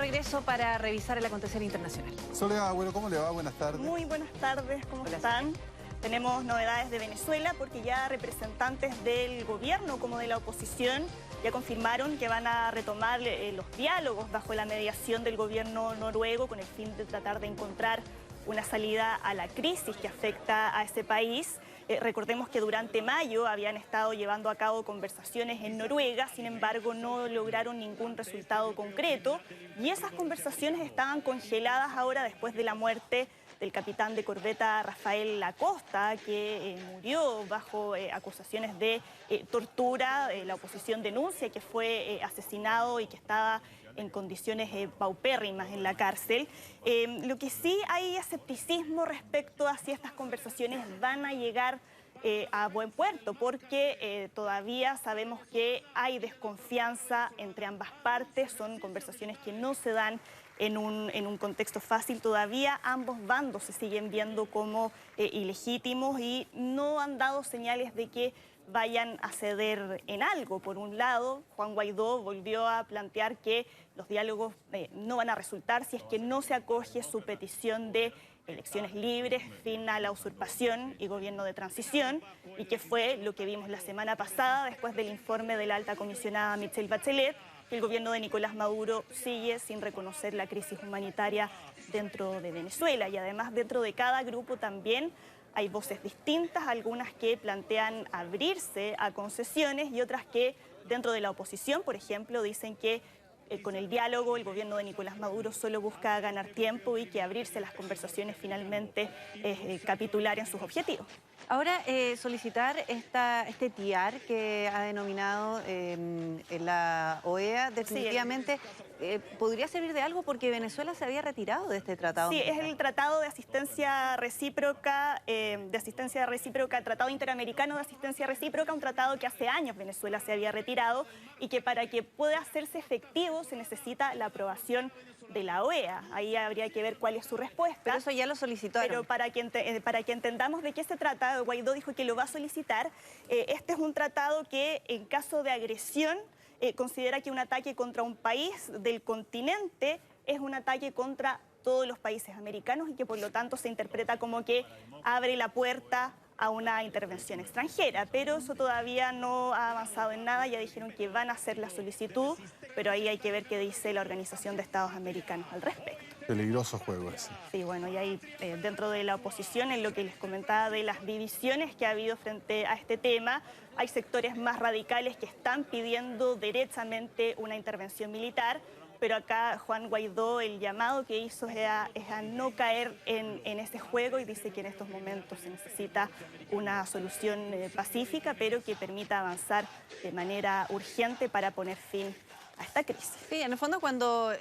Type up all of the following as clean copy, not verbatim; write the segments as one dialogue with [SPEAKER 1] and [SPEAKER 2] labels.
[SPEAKER 1] regreso para revisar el acontecer internacional.
[SPEAKER 2] Soledad, bueno, ¿cómo le va? Buenas tardes.
[SPEAKER 3] Muy buenas tardes, ¿cómo están? Tenemos novedades de Venezuela porque ya representantes del gobierno como de la oposición ya confirmaron que van a retomar los diálogos bajo la mediación del gobierno noruego con el fin de tratar de encontrar una salida a la crisis que afecta a ese país. Recordemos que durante mayo habían estado llevando a cabo conversaciones en Noruega, sin embargo no lograron ningún resultado concreto y esas conversaciones estaban congeladas ahora después de la muerte del capitán de corbeta Rafael Acosta, que murió bajo acusaciones de tortura. La oposición denuncia que fue asesinado y que estaba en condiciones paupérrimas en la cárcel. Lo que sí hay escepticismo respecto a si estas conversaciones van a llegar a buen puerto, porque todavía sabemos que hay desconfianza entre ambas partes, son conversaciones que no se dan en un contexto fácil. Todavía ambos bandos se siguen viendo como ilegítimos y no han dado señales de que vayan a ceder en algo. Por un lado, Juan Guaidó volvió a plantear que los diálogos no van a resultar si es que no se acoge su petición de elecciones libres, fin a la usurpación y gobierno de transición, y que fue lo que vimos la semana pasada después del informe de la alta comisionada Michelle Bachelet, que el gobierno de Nicolás Maduro sigue sin reconocer la crisis humanitaria dentro de Venezuela. Y además dentro de cada grupo también hay voces distintas, algunas que plantean abrirse a concesiones y otras que dentro de la oposición, por ejemplo, dicen que con el diálogo el gobierno de Nicolás Maduro solo busca ganar tiempo y que abrirse a las conversaciones finalmente es capitular en sus objetivos.
[SPEAKER 1] Ahora, solicitar este TIAR que ha denominado la OEA, definitivamente podría servir de algo porque Venezuela se había retirado de este tratado.
[SPEAKER 3] Sí, es el Tratado de Asistencia Recíproca, Tratado Interamericano de Asistencia Recíproca, un tratado que hace años Venezuela se había retirado y que para que pueda hacerse efectivo se necesita la aprobación de la OEA. Ahí habría que ver cuál es su respuesta.
[SPEAKER 1] Pero eso ya lo solicitaron.
[SPEAKER 3] Pero para que entendamos de qué se trata, Guaidó dijo que lo va a solicitar. Este es un tratado que en caso de agresión considera que un ataque contra un país del continente es un ataque contra todos los países americanos y que por lo tanto se interpreta como que abre la puerta a una intervención extranjera, pero eso todavía no ha avanzado en nada. Ya dijeron que van a hacer la solicitud, pero ahí hay que ver qué dice la Organización de Estados Americanos al respecto.
[SPEAKER 2] Peligroso juego ese.
[SPEAKER 3] Sí, bueno, y ahí dentro de la oposición, en lo que les comentaba de las divisiones que ha habido frente a este tema, hay sectores más radicales que están pidiendo derechamente una intervención militar, pero acá Juan Guaidó el llamado que hizo es a no caer en ese juego y dice que en estos momentos se necesita una solución pacífica, pero que permita avanzar de manera urgente para poner fin a esta crisis.
[SPEAKER 1] Sí, en el fondo cuando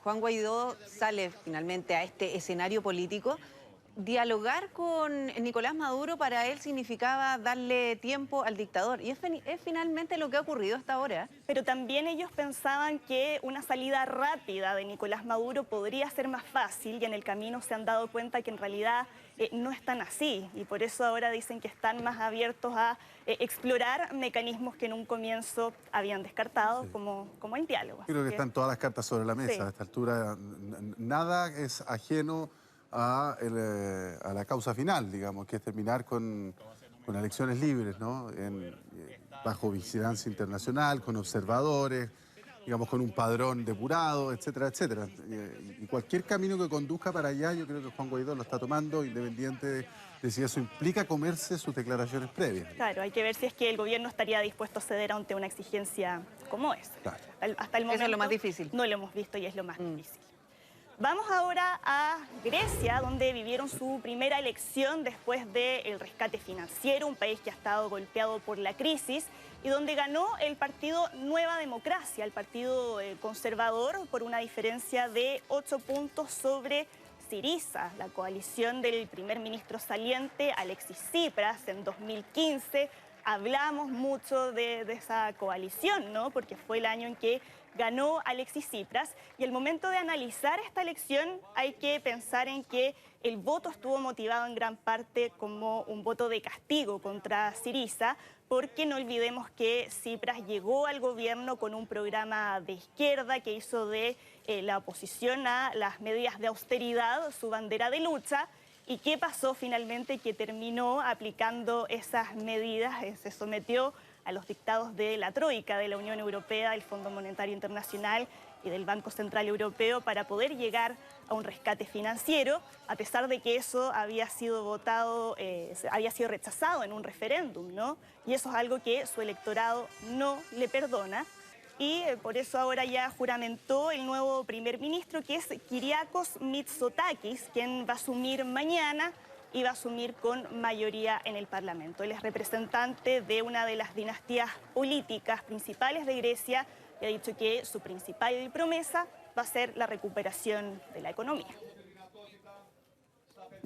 [SPEAKER 1] Juan Guaidó sale finalmente a este escenario político, dialogar con Nicolás Maduro para él significaba darle tiempo al dictador. Y es finalmente lo que ha ocurrido hasta ahora.
[SPEAKER 3] Pero también ellos pensaban que una salida rápida de Nicolás Maduro podría ser más fácil y en el camino se han dado cuenta que en realidad no es tan así. Y por eso ahora dicen que están más abiertos a explorar mecanismos que en un comienzo habían descartado, sí, como el diálogo.
[SPEAKER 2] Creo que están todas las cartas sobre la mesa. Sí. A esta altura nada es ajeno a la causa final, digamos, que es terminar con elecciones libres, ¿no? Bajo vigilancia internacional, con observadores, digamos, con un padrón depurado, etcétera, etcétera. Y cualquier camino que conduzca para allá, yo creo que Juan Guaidó lo está tomando, independiente de si eso implica comerse sus declaraciones previas.
[SPEAKER 3] Claro, hay que ver si es que el gobierno estaría dispuesto a ceder ante una exigencia como esa.
[SPEAKER 2] Claro.
[SPEAKER 3] Hasta el momento
[SPEAKER 1] eso es lo más difícil.
[SPEAKER 3] No lo hemos visto y es lo más difícil. Vamos ahora a Grecia, donde vivieron su primera elección después del rescate financiero, un país que ha estado golpeado por la crisis y donde ganó el partido Nueva Democracia, el partido conservador, por una diferencia de 8 puntos sobre Syriza, la coalición del primer ministro saliente Alexis Tsipras en 2015. Hablamos mucho de esa coalición, ¿no? Porque fue el año en que ganó Alexis Tsipras y al momento de analizar esta elección hay que pensar en que el voto estuvo motivado en gran parte como un voto de castigo contra Syriza, porque no olvidemos que Tsipras llegó al gobierno con un programa de izquierda que hizo de la oposición a las medidas de austeridad su bandera de lucha. ¿Y qué pasó finalmente? Que terminó aplicando esas medidas, se sometió a los dictados de la Troika, de la Unión Europea, del Fondo Monetario Internacional y del Banco Central Europeo para poder llegar a un rescate financiero, a pesar de que eso había sido votado, había sido rechazado en un referéndum, ¿no? Y eso es algo que su electorado no le perdona. Y por eso ahora ya juramentó el nuevo primer ministro, que es Kyriakos Mitsotakis, quien va a asumir mañana y va a asumir con mayoría en el Parlamento. Él es representante de una de las dinastías políticas principales de Grecia y ha dicho que su principal promesa va a ser la recuperación de la economía.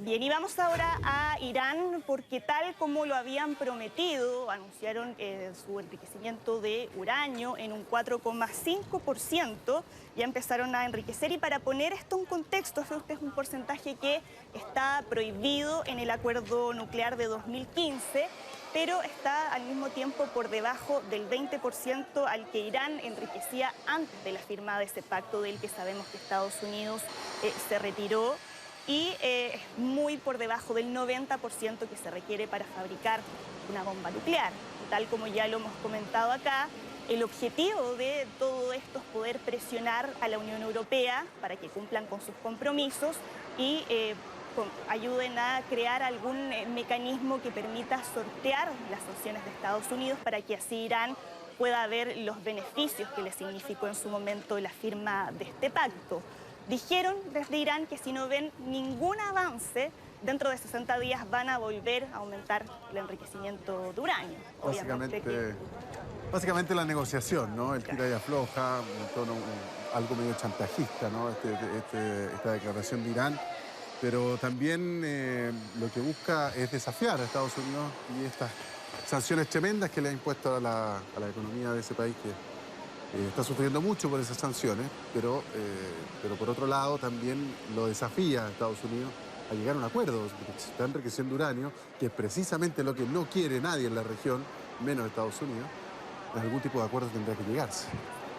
[SPEAKER 3] Bien, y vamos ahora a Irán, porque tal como lo habían prometido, anunciaron su enriquecimiento de uranio en un 4,5%, ya empezaron a enriquecer. Y para poner esto en contexto, este es un porcentaje que está prohibido en el acuerdo nuclear de 2015, pero está al mismo tiempo por debajo del 20% al que Irán enriquecía antes de la firma de ese pacto del que sabemos que Estados Unidos se retiró. Y es muy por debajo del 90% que se requiere para fabricar una bomba nuclear. Tal como ya lo hemos comentado acá, el objetivo de todo esto es poder presionar a la Unión Europea para que cumplan con sus compromisos y ayuden a crear algún mecanismo que permita sortear las sanciones de Estados Unidos para que así Irán pueda ver los beneficios que le significó en su momento la firma de este pacto. Dijeron desde Irán que si no ven ningún avance, dentro de 60 días van a volver a aumentar el enriquecimiente de uranio.
[SPEAKER 2] Básicamente la negociación, ¿no? El tira y afloja, un tono algo medio chantajista, ¿no? Esta declaración de Irán. Pero también lo que busca es desafiar a Estados Unidos y estas sanciones tremendas que le ha impuesto a la economía de ese país, que está sufriendo mucho por esas sanciones, pero por otro lado también lo desafía a Estados Unidos a llegar a un acuerdo. Se está enriqueciendo uranio, que es precisamente lo que no quiere nadie en la región, menos Estados Unidos. En algún tipo de acuerdo tendrá que llegarse.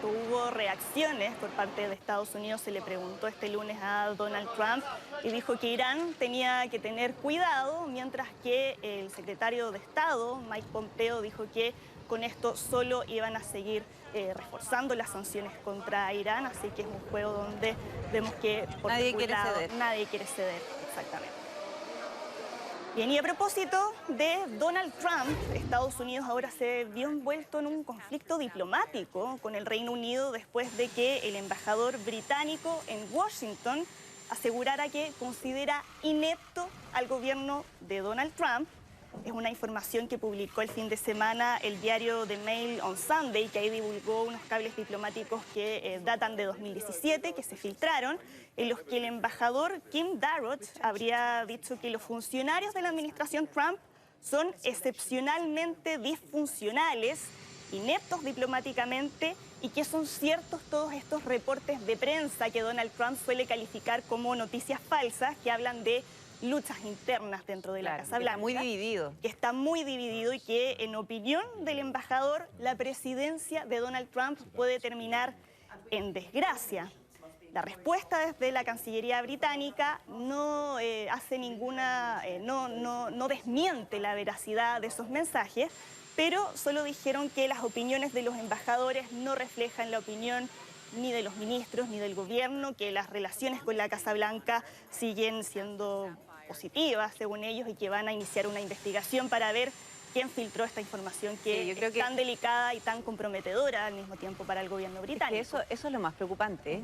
[SPEAKER 3] Hubo reacciones por parte de Estados Unidos. Se le preguntó este lunes a Donald Trump y dijo que Irán tenía que tener cuidado, mientras que el secretario de Estado, Mike Pompeo, dijo que con esto solo iban a seguir reforzando las sanciones contra Irán, así que es un juego donde vemos que por
[SPEAKER 1] nadie quiere ceder.
[SPEAKER 3] Nadie quiere ceder, exactamente. Bien, y a propósito de Donald Trump, Estados Unidos ahora se vio envuelto en un conflicto diplomático con el Reino Unido después de que el embajador británico en Washington asegurara que considera inepto al gobierno de Donald Trump. Es una información que publicó el fin de semana el diario The Mail on Sunday, que ahí divulgó unos cables diplomáticos que datan de 2017, que se filtraron, en los que el embajador Kim Darroch habría dicho que los funcionarios de la administración Trump son excepcionalmente disfuncionales, ineptos diplomáticamente, y que son ciertos todos estos reportes de prensa que Donald Trump suele calificar como noticias falsas, que hablan de luchas internas dentro de la Casa Blanca.
[SPEAKER 1] Está muy dividido.
[SPEAKER 3] Que está muy dividido y que, en opinión del embajador, la presidencia de Donald Trump puede terminar en desgracia. La respuesta desde la Cancillería británica no hace ninguna, no desmiente la veracidad de esos mensajes, pero solo dijeron que las opiniones de los embajadores no reflejan la opinión ni de los ministros ni del gobierno, que las relaciones con la Casa Blanca siguen siendo positivas, según ellos, y que van a iniciar una investigación para ver quién filtró esta información que es tan delicada y tan comprometedora al mismo tiempo para el gobierno británico.
[SPEAKER 1] Es que eso es lo más preocupante,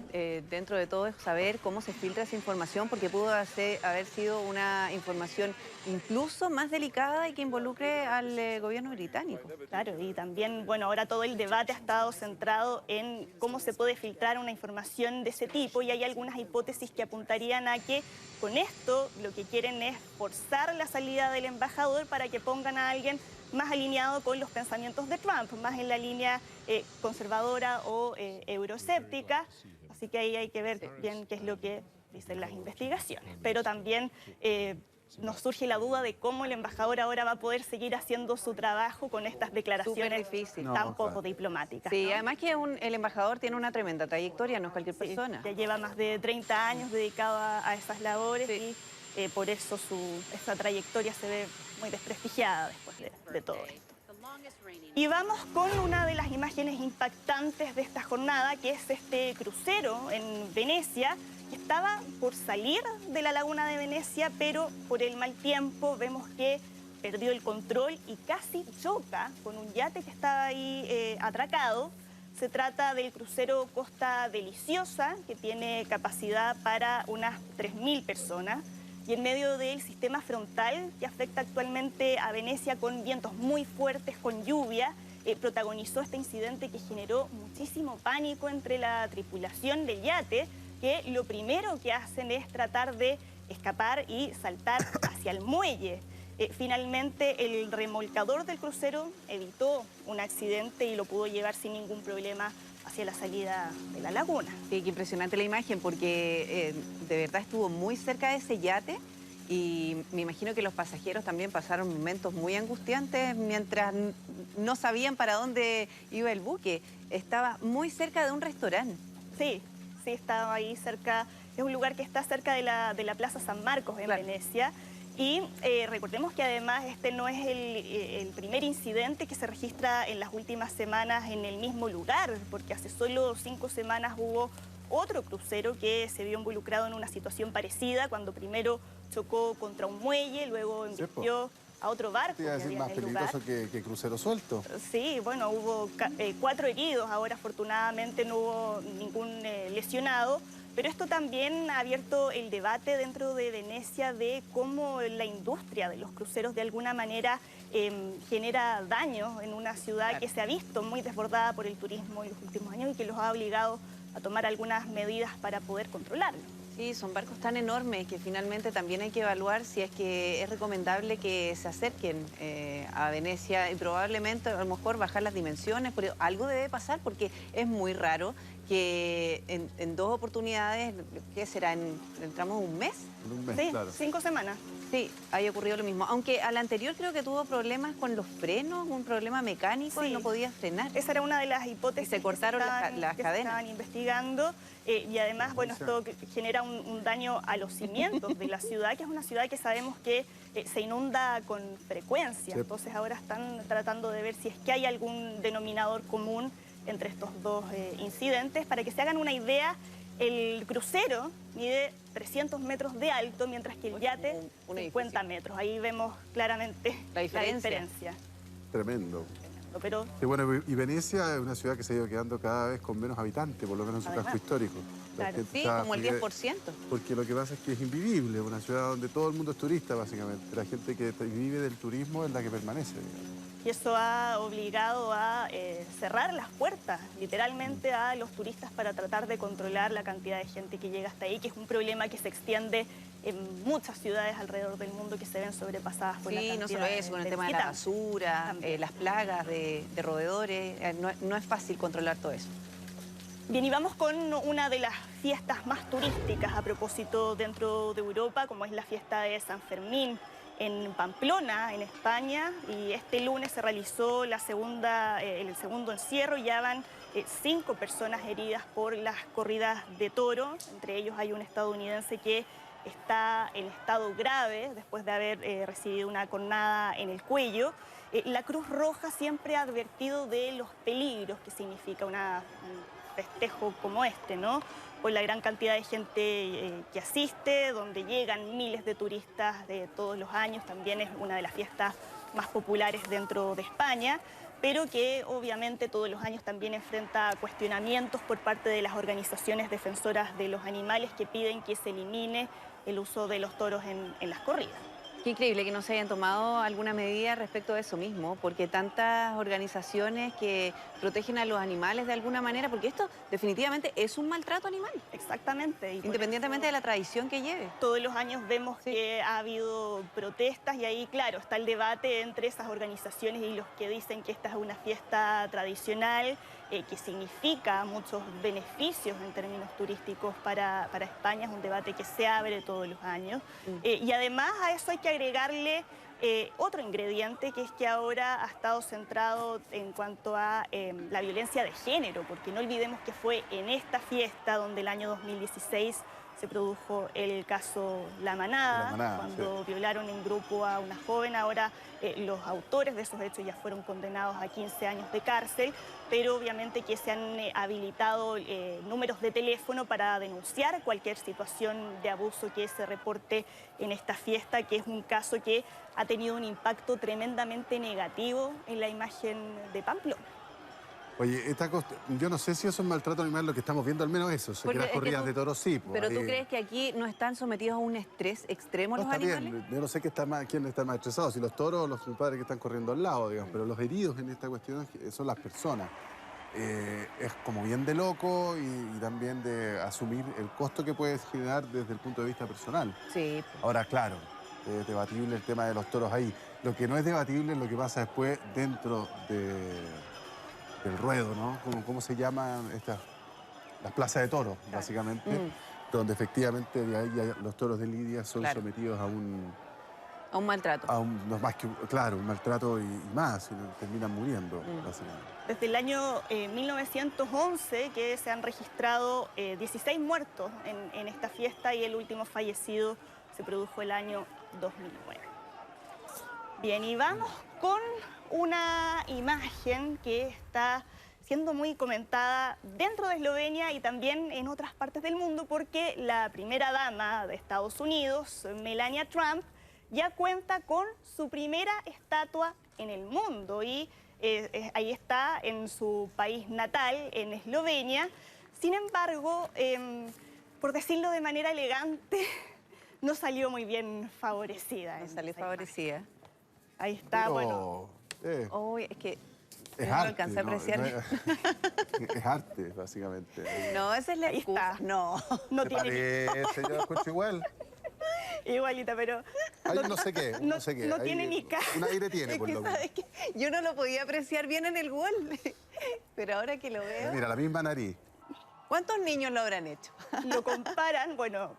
[SPEAKER 1] dentro de todo, es saber cómo se filtra esa información, porque pudo haber sido una información incluso más delicada y que involucre al gobierno británico.
[SPEAKER 3] Claro, y también, bueno, ahora todo el debate ha estado centrado en cómo se puede filtrar una información de ese tipo, y hay algunas hipótesis que apuntarían a que con esto lo que quieren es forzar la salida del embajador para que pongan a alguien más alineado con los pensamientos de Trump, más en la línea conservadora o euroscéptica. Así que ahí hay que ver bien qué es lo que dicen las investigaciones. Pero también nos surge la duda de cómo el embajador ahora va a poder seguir haciendo su trabajo con estas declaraciones
[SPEAKER 1] Súper difícil.
[SPEAKER 3] tan poco diplomáticas.
[SPEAKER 1] Sí,
[SPEAKER 3] ¿no?
[SPEAKER 1] además que el embajador tiene una tremenda trayectoria, no es cualquier persona.
[SPEAKER 3] Ya lleva más de 30 años dedicado a esas labores y por eso esta trayectoria se ve muy desprestigiada después de todo esto. Y vamos con una de las imágenes impactantes de esta jornada, que es este crucero en Venecia, que estaba por salir de la laguna de Venecia, pero por el mal tiempo vemos que perdió el control y casi choca con un yate que estaba ahí atracado. Se trata del crucero Costa Deliciosa, que tiene capacidad para unas 3.000 personas. Y en medio del sistema frontal que afecta actualmente a Venecia con vientos muy fuertes, con lluvia, protagonizó este incidente que generó muchísimo pánico entre la tripulación del yate, que lo primero que hacen es tratar de escapar y saltar hacia el muelle. Finalmente el remolcador del crucero evitó un accidente y lo pudo llevar sin ningún problema hacia la salida de la laguna.
[SPEAKER 1] Sí, qué impresionante la imagen porque de verdad estuvo muy cerca de ese yate y me imagino que los pasajeros también pasaron momentos muy angustiantes mientras no sabían para dónde iba el buque. Estaba muy cerca de un restaurante.
[SPEAKER 3] Sí, estaba ahí cerca, es un lugar que está cerca de la Plaza San Marcos en Venecia. Y recordemos que además este no es el primer incidente que se registra en las últimas semanas en el mismo lugar, porque hace solo 5 semanas hubo otro crucero que se vio involucrado en una situación parecida, cuando primero chocó contra un muelle, luego embistió a otro barco que había
[SPEAKER 2] más
[SPEAKER 3] en el lugar.
[SPEAKER 2] peligroso que crucero suelto.
[SPEAKER 3] Sí, bueno, hubo 4 heridos, ahora afortunadamente no hubo ningún lesionado. Pero esto también ha abierto el debate dentro de Venecia de cómo la industria de los cruceros de alguna manera genera daño en una ciudad que se ha visto muy desbordada por el turismo en los últimos años y que los ha obligado a tomar algunas medidas para poder controlarlo.
[SPEAKER 1] Sí, son barcos tan enormes que finalmente también hay que evaluar si es que es recomendable que se acerquen a Venecia y probablemente a lo mejor bajar las dimensiones, pero algo debe pasar porque es muy raro que en 2 oportunidades, ¿qué será? ¿Entramos un mes?
[SPEAKER 2] En un mes,
[SPEAKER 3] Sí,
[SPEAKER 2] claro.
[SPEAKER 3] 5 semanas.
[SPEAKER 1] Sí, haya ocurrido lo mismo. Aunque al anterior creo que tuvo problemas con los frenos, un problema mecánico y no podía frenar.
[SPEAKER 3] Esa era una de las hipótesis
[SPEAKER 1] Y se cortaron las
[SPEAKER 3] que se
[SPEAKER 1] cadenas.
[SPEAKER 3] estaban investigando. Y además, bueno, esto genera un daño a los cimientos de la ciudad, que es una ciudad que sabemos que se inunda con frecuencia.
[SPEAKER 2] Sí.
[SPEAKER 3] Entonces ahora están tratando de ver si es que hay algún denominador común entre estos dos incidentes. Para que se hagan una idea, el crucero mide 300 metros de alto, mientras que el yate 50 metros. Ahí vemos claramente
[SPEAKER 1] la diferencia.
[SPEAKER 2] Tremendo.
[SPEAKER 3] Pero
[SPEAKER 2] Y bueno, y Venecia es una ciudad que se ha ido quedando cada vez con menos habitantes, por lo menos en su casco histórico.
[SPEAKER 3] Claro.
[SPEAKER 1] Sí, como el 10%.
[SPEAKER 2] Porque lo que pasa es que es invivible, una ciudad donde todo el mundo es turista, básicamente. La gente que vive del turismo es la que permanece, digamos.
[SPEAKER 3] Y eso ha obligado a cerrar las puertas, literalmente, a los turistas para tratar de controlar la cantidad de gente que llega hasta ahí, que es un problema que se extiende en muchas ciudades alrededor del mundo que se ven sobrepasadas por la cantidad.
[SPEAKER 1] Sí, no solo eso, con el tema de la basura, las plagas de roedores, no es fácil controlar todo eso.
[SPEAKER 3] Bien, y vamos con una de las fiestas más turísticas a propósito dentro de Europa, como es la fiesta de San Fermín en Pamplona, en España, y este lunes se realizó el segundo encierro. Ya van 5 personas heridas por las corridas de toro. Entre ellos hay un estadounidense que está en estado grave después de haber recibido una cornada en el cuello. La Cruz Roja siempre ha advertido de los peligros que significa un festejo como este, ¿no? Por la gran cantidad de gente que asiste, donde llegan miles de turistas de todos los años. También es una de las fiestas más populares dentro de España, pero que obviamente todos los años también enfrenta cuestionamientos por parte de las organizaciones defensoras de los animales que piden que se elimine el uso de los toros en las corridas.
[SPEAKER 1] Qué increíble que no se hayan tomado alguna medida respecto a eso mismo, porque tantas organizaciones que protegen a los animales de alguna manera, porque esto definitivamente es un maltrato animal,
[SPEAKER 3] Exactamente. Y por
[SPEAKER 1] independientemente
[SPEAKER 3] eso
[SPEAKER 1] de la tradición que lleve.
[SPEAKER 3] todos los años vemos que ha habido protestas y ahí, claro, está el debate entre esas organizaciones y los que dicen que esta es una fiesta tradicional, que significa muchos beneficios en términos turísticos para España. Es un debate que se abre todos los años. Y además a eso hay que agregarle otro ingrediente, que es que ahora ha estado centrado en cuanto a la violencia de género, porque no olvidemos que fue en esta fiesta donde el año 2016 se produjo el caso La Manada, cuando violaron en grupo a una joven. Ahora los autores de esos hechos ya fueron condenados a 15 años de cárcel, pero obviamente que se han habilitado números de teléfono para denunciar cualquier situación de abuso que se reporte en esta fiesta, que es un caso que ha tenido un impacto tremendamente negativo en la imagen de Pamplona.
[SPEAKER 2] Oye, yo no sé si eso es maltrato animal, lo que estamos viendo al menos eso, que las corridas de toros sí.
[SPEAKER 1] Pero ¿tú crees que aquí no están sometidos a un estrés extremo los animales?
[SPEAKER 2] Bien. Yo no sé quién está más estresado, si los toros o los padres que están corriendo al lado, digamos, pero los heridos en esta cuestión son las personas. Es como bien de loco y también de asumir el costo que puede generar desde el punto de vista personal.
[SPEAKER 1] Sí.
[SPEAKER 2] Ahora, claro, es debatible el tema de los toros ahí. Lo que no es debatible es lo que pasa después dentro del ruedo, ¿no? ¿Cómo se llaman estas? Las plazas de toros, básicamente, donde efectivamente los toros de Lidia son sometidos a un
[SPEAKER 1] maltrato.
[SPEAKER 2] No más que, claro, un maltrato y más, terminan muriendo, básicamente.
[SPEAKER 3] Desde el año 1911 que se han registrado 16 muertos en esta fiesta y el último fallecido se produjo el año 2009. Bien, y vamos con una imagen que está siendo muy comentada dentro de Eslovenia y también en otras partes del mundo, porque la primera dama de Estados Unidos, Melania Trump, ya cuenta con su primera estatua en el mundo y ahí está en su país natal, en Eslovenia. Sin embargo, por decirlo de manera elegante, no salió muy bien favorecida.
[SPEAKER 1] No salió favorecida.
[SPEAKER 3] Ahí está,
[SPEAKER 2] pero,
[SPEAKER 3] bueno.
[SPEAKER 1] Oh, es que
[SPEAKER 2] es
[SPEAKER 1] no
[SPEAKER 2] arte,
[SPEAKER 1] lo alcancé a apreciar.
[SPEAKER 2] Es arte, básicamente.
[SPEAKER 1] No, esa es la
[SPEAKER 3] Ahí
[SPEAKER 1] excusa.
[SPEAKER 3] está.
[SPEAKER 1] No.
[SPEAKER 3] No tiene
[SPEAKER 2] Yo lo escucho igual.
[SPEAKER 3] igualita, pero
[SPEAKER 2] Hay no sé qué, no sé qué.
[SPEAKER 3] no tiene ni cara.
[SPEAKER 2] Un aire tiene,
[SPEAKER 1] Es
[SPEAKER 2] por
[SPEAKER 1] que,
[SPEAKER 2] lo menos.
[SPEAKER 1] ¿sabes qué? Yo no lo podía apreciar bien en el gol, pero ahora que lo veo...
[SPEAKER 2] Mira, la misma nariz.
[SPEAKER 1] ¿Cuántos niños lo habrán hecho?
[SPEAKER 3] lo comparan, bueno,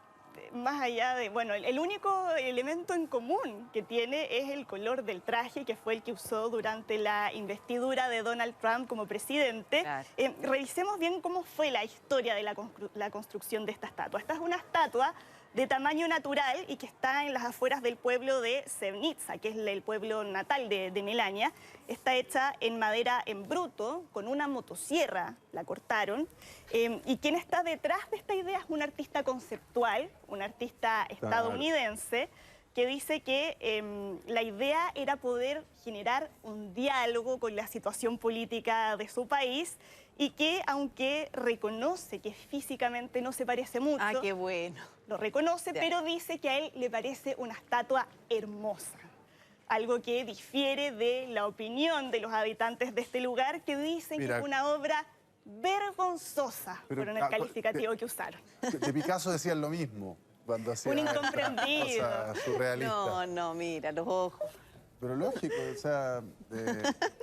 [SPEAKER 3] más allá de... Bueno, el único elemento en común que tiene es el color del traje, que fue el que usó durante la investidura de Donald Trump como presidente.
[SPEAKER 1] Claro.
[SPEAKER 3] Revisemos bien cómo fue la historia de la construcción de esta estatua. Esta es una estatua de tamaño natural y que está en las afueras del pueblo de Sevnica, que es el pueblo natal de Melania. Está hecha en madera en bruto, con una motosierra, la cortaron. Y quien está detrás de esta idea es un artista conceptual, un artista estadounidense, que dice que la idea era poder generar un diálogo con la situación política de su país y que, aunque reconoce que físicamente no se parece mucho...
[SPEAKER 1] Ah, qué bueno.
[SPEAKER 3] Lo reconoce, pero dice que a él le parece una estatua hermosa. Algo que difiere de la opinión de los habitantes de este lugar, que dicen que es una obra vergonzosa, fueron el calificativo que usaron.
[SPEAKER 2] De Picasso decían lo mismo cuando hacía
[SPEAKER 3] Un incomprendido.
[SPEAKER 2] surrealista.
[SPEAKER 1] No, mira, los ojos.
[SPEAKER 2] Pero lógico, o sea,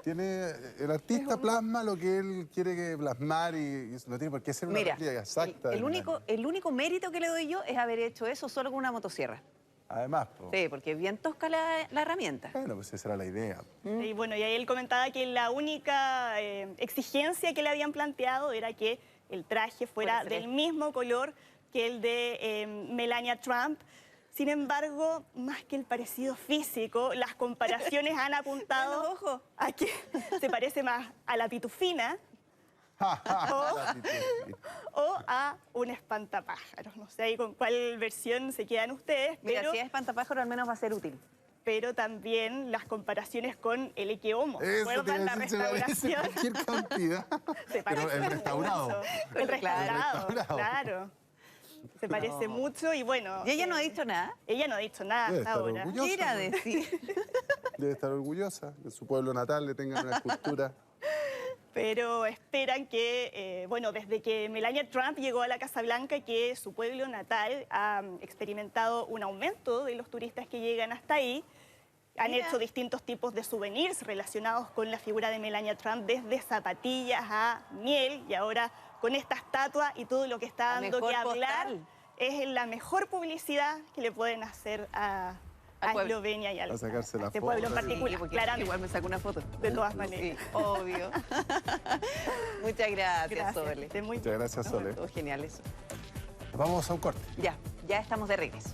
[SPEAKER 2] el artista plasma lo que él quiere plasmar y no tiene por qué ser una réplica exacta.
[SPEAKER 1] El único mérito que le doy yo es haber hecho eso solo con una motosierra.
[SPEAKER 2] Además,
[SPEAKER 1] sí, porque es bien tosca la herramienta.
[SPEAKER 2] Bueno, pues esa era la idea.
[SPEAKER 3] Y bueno, y ahí él comentaba que la única exigencia que le habían planteado era que el traje fuera del mismo color que el de Melania Trump. Sin embargo, más que el parecido físico, las comparaciones han apuntado a que se parece más a la pitufina o a un espantapájaros. No sé ahí con cuál versión se quedan ustedes.
[SPEAKER 1] Mira,
[SPEAKER 3] pero...
[SPEAKER 1] si es espantapájaro al menos va a ser útil.
[SPEAKER 3] Pero también las comparaciones con el Ecce Homo. ¿Recuerdan la restauración?
[SPEAKER 2] Cualquier cantidad.
[SPEAKER 3] Se parece
[SPEAKER 2] pero el restaurado.
[SPEAKER 3] El restaurado, claro. Se parece mucho y bueno...
[SPEAKER 1] ¿Y ella no ha dicho nada?
[SPEAKER 3] Ella no ha dicho nada
[SPEAKER 2] Debe
[SPEAKER 3] hasta
[SPEAKER 2] estar
[SPEAKER 3] ahora.
[SPEAKER 2] orgullosa.
[SPEAKER 1] ¿Qué irá a decir?
[SPEAKER 2] Debe estar orgullosa de su pueblo natal, le tengan una escultura.
[SPEAKER 3] Pero esperan que, bueno, desde que Melania Trump llegó a la Casa Blanca, que su pueblo natal ha experimentado un aumento de los turistas que llegan hasta ahí. Han
[SPEAKER 1] Mira.
[SPEAKER 3] hecho distintos tipos de souvenirs relacionados con la figura de Melania Trump, desde zapatillas a miel, y ahora con esta estatua y todo lo que está
[SPEAKER 1] La
[SPEAKER 3] dando
[SPEAKER 1] mejor
[SPEAKER 3] que hablar,
[SPEAKER 1] postal.
[SPEAKER 3] es la mejor publicidad que le pueden hacer a
[SPEAKER 1] pueblo.
[SPEAKER 3] Eslovenia y
[SPEAKER 2] A sacarse la
[SPEAKER 3] este
[SPEAKER 2] foto.
[SPEAKER 3] pueblo en
[SPEAKER 2] Sí,
[SPEAKER 3] particular.
[SPEAKER 1] Sí, porque
[SPEAKER 3] Claramente.
[SPEAKER 1] igual me saco una foto.
[SPEAKER 3] De todas maneras.
[SPEAKER 1] Sí, obvio. Muchas gracias,
[SPEAKER 3] Gracias.
[SPEAKER 1] Sole.
[SPEAKER 3] esté muy
[SPEAKER 2] Muchas gracias, Sole.
[SPEAKER 1] Todo genial eso.
[SPEAKER 2] Vamos a un corte.
[SPEAKER 1] Ya estamos de regreso.